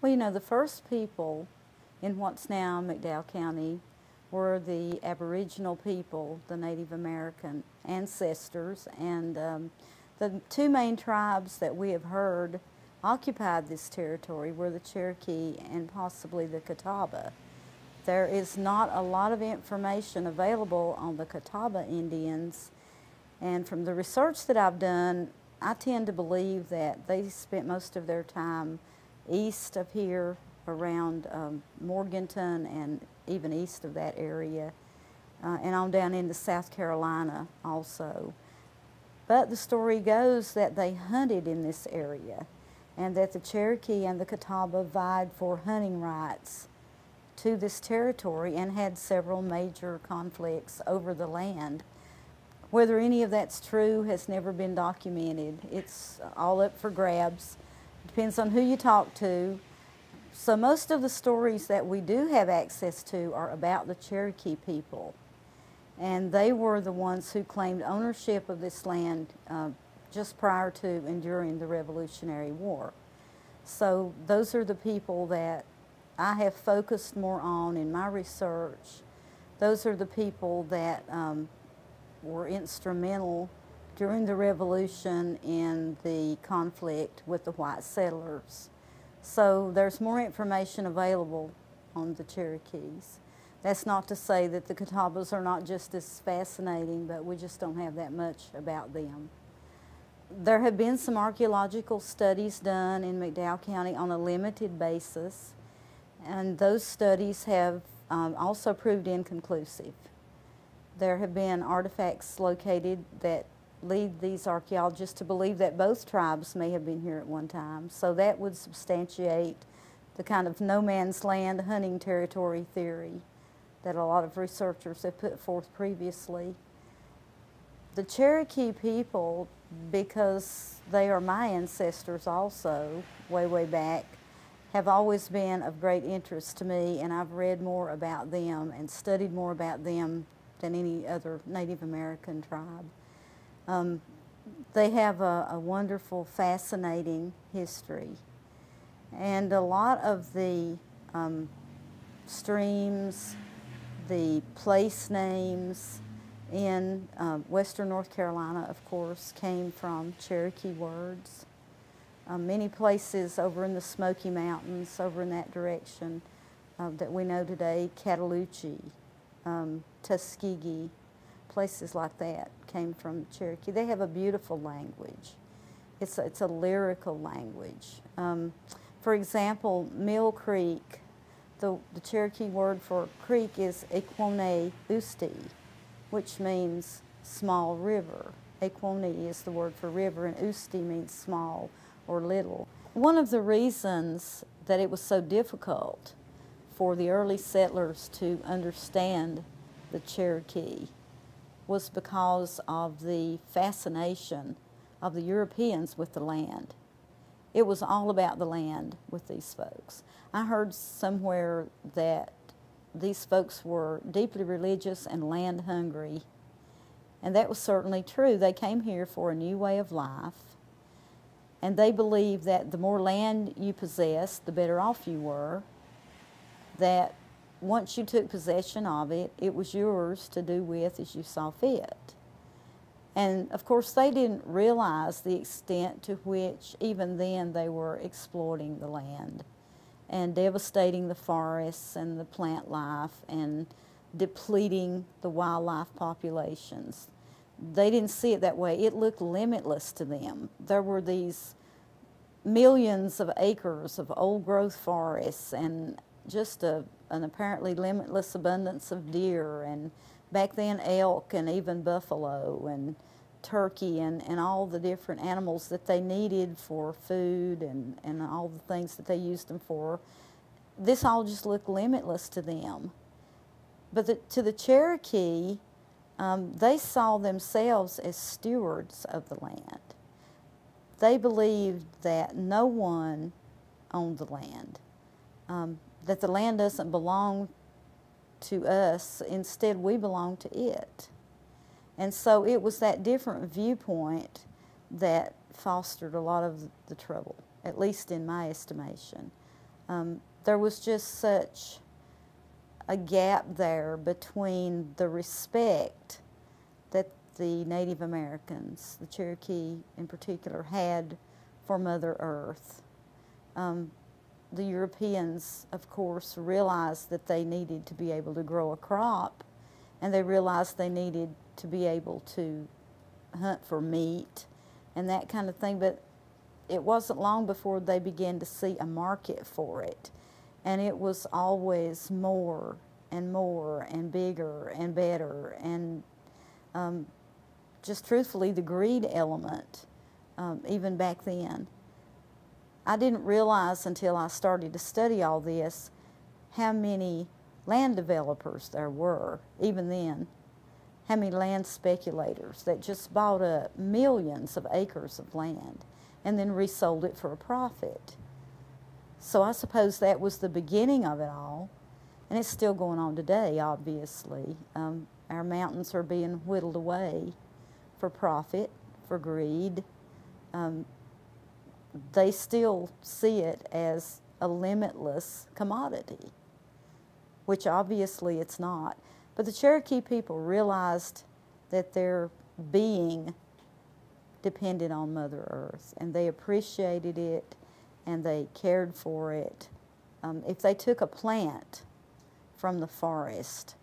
Well, you know, the first people in what's now McDowell County were the Aboriginal people, the Native American ancestors, and the two main tribes that we have heard occupied this territory were the Cherokee and possibly the Catawba. There is not a lot of information available on the Catawba Indians, and from the research that I've done, I tend to believe that they spent most of their time east of here around Morganton and even east of that area, and on down into South Carolina also. But the story goes that they hunted in this area and that the Cherokee and the Catawba vied for hunting rights to this territory and had several major conflicts over the land. Whether any of that's true has never been documented. It's all up for grabs. Depends on who you talk to. So most of the stories that we do have access to are about the Cherokee people. And they were the ones who claimed ownership of this land just prior to and during the Revolutionary War. So those are the people that I have focused more on in my research. Those are the people that were instrumental during the Revolution in the conflict with the white settlers. So there's more information available on the Cherokees. That's not to say that the Catawbas are not just as fascinating, but we just don't have that much about them. There have been some archaeological studies done in McDowell County on a limited basis, and those studies have also proved inconclusive. There have been artifacts located that lead these archaeologists to believe that both tribes may have been here at one time, so that would substantiate the kind of no man's land hunting territory theory that a lot of researchers have put forth previously. The Cherokee people, because they are my ancestors also, way back, have always been of great interest to me, and I've read more about them and studied more about them than any other Native American tribe. They have a wonderful, fascinating history. And a lot of the streams, the place names in western North Carolina, of course, came from Cherokee words. Many places over in the Smoky Mountains, over in that direction that we know today, Cataloochee, Tuskegee, places like that came from Cherokee. They have a beautiful language. It's a lyrical language. For example, Mill Creek, the Cherokee word for creek is Equone Usti, which means small river. Equone is the word for river, and Usti means small or little. One of the reasons that it was so difficult for the early settlers to understand the Cherokee was because of the fascination of the Europeans with the land. It was all about the land with these folks. I heard somewhere that these folks were deeply religious and land hungry, and that was certainly true. They came here for a new way of life, and they believed that the more land you possessed, the better off you were, that once you took possession of it, it was yours to do with as you saw fit. And of course, they didn't realize the extent to which even then they were exploiting the land and devastating the forests and the plant life and depleting the wildlife populations. They didn't see it that way. It looked limitless to them. There were these millions of acres of old growth forests and just an apparently limitless abundance of deer, and back then elk and even buffalo and turkey and all the different animals that they needed for food and all the things that they used them for. This all just looked limitless to them. But to the Cherokee, they saw themselves as stewards of the land. They believed that no one owned the land, that the land doesn't belong to us, instead we belong to it. And so it was that different viewpoint that fostered a lot of the trouble, at least in my estimation. There was just such a gap there between the respect that the Native Americans, the Cherokee in particular, had for Mother Earth. The Europeans, of course, realized that they needed to be able to grow a crop, and they realized they needed to be able to hunt for meat and that kind of thing, but it wasn't long before they began to see a market for it, and it was always more and bigger and better, and just truthfully the greed element, even back then. I didn't realize until I started to study all this how many land developers there were, even then. How many land speculators that just bought up millions of acres of land and then resold it for a profit. So I suppose that was the beginning of it all, and it's still going on today, obviously. Our mountains are being whittled away for profit, for greed. They still see it as a limitless commodity, which obviously it's not. But the Cherokee people realized that their being depended on Mother Earth, and they appreciated it, and they cared for it. If they took a plant from the forest,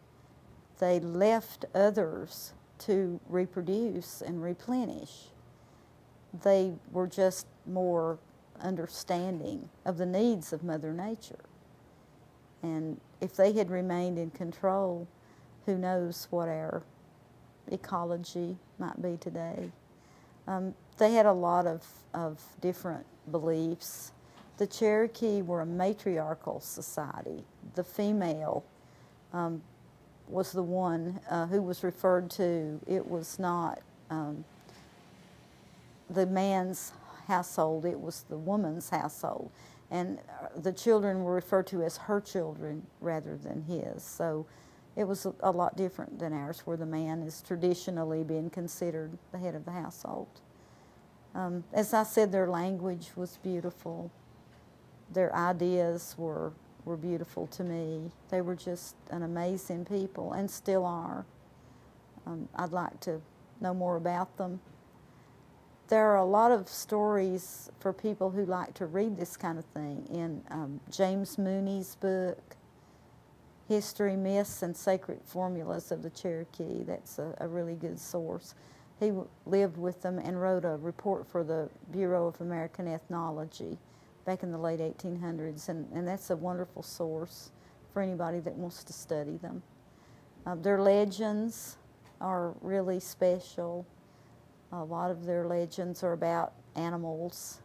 they left others to reproduce and replenish. They were just more understanding of the needs of Mother Nature. And if they had remained in control, who knows what our ecology might be today. They had a lot of different beliefs. The Cherokee were a matriarchal society. The female was the one who was referred to. It was not the man's household, it was the woman's household. And the children were referred to as her children rather than his. So it was a lot different than ours, where the man is traditionally being considered the head of the household. As I said, their language was beautiful. Their ideas were beautiful to me. They were just an amazing people, and still are. I'd like to know more about them. There are a lot of stories for people who like to read this kind of thing in James Mooney's book, History, Myths, and Sacred Formulas of the Cherokee. That's a really good source. He lived with them and wrote a report for the Bureau of American Ethnology back in the late 1800s, and that's a wonderful source for anybody that wants to study them. Their legends are really special. A lot of their legends are about animals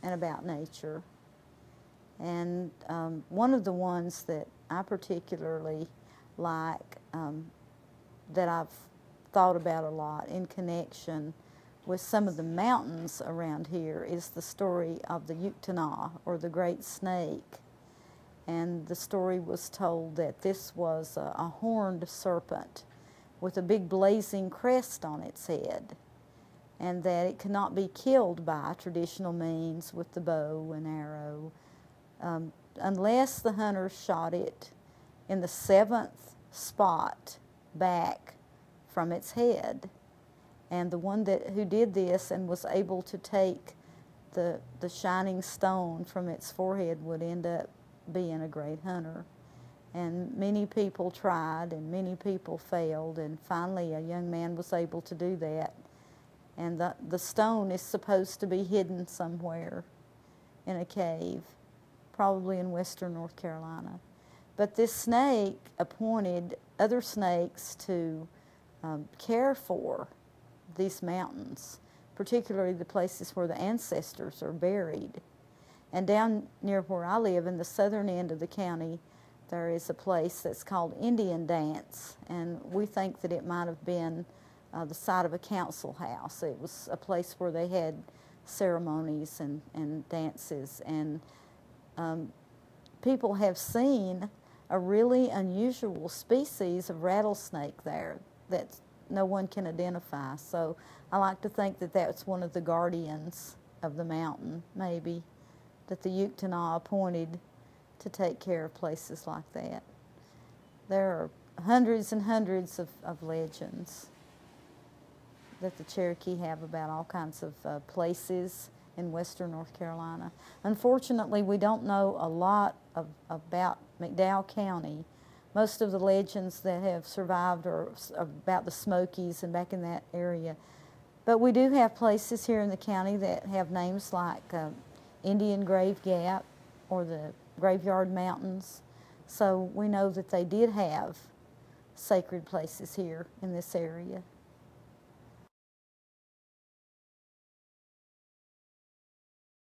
and about nature. And one of the ones that I particularly like, that I've thought about a lot in connection with some of the mountains around here, is the story of the Yuktana, or the Great Snake. And the story was told that this was a horned serpent with a big blazing crest on its head, and that it could not be killed by traditional means with the bow and arrow, unless the hunter shot it in the 7th spot back from its head. And the one who did this and was able to take the shining stone from its forehead would end up being a great hunter. And many people tried, and many people failed, and finally a young man was able to do that. And the stone is supposed to be hidden somewhere in a cave, probably in western North Carolina. But this snake appointed other snakes to care for these mountains, particularly the places where the ancestors are buried. And down near where I live, in the southern end of the county, there is a place that's called Indian Dance, and we think that it might have been the site of a council house. It was a place where they had ceremonies and dances, and people have seen a really unusual species of rattlesnake there that no one can identify. So I like to think that that's one of the guardians of the mountain, maybe, that the Yuktana appointed to take care of places like that. There are hundreds and hundreds of legends that the Cherokee have about all kinds of places in western North Carolina. Unfortunately, we don't know a lot about McDowell County. Most of the legends that have survived are about the Smokies and back in that area. But we do have places here in the county that have names like Indian Grave Gap or the Graveyard Mountains. So we know that they did have sacred places here in this area.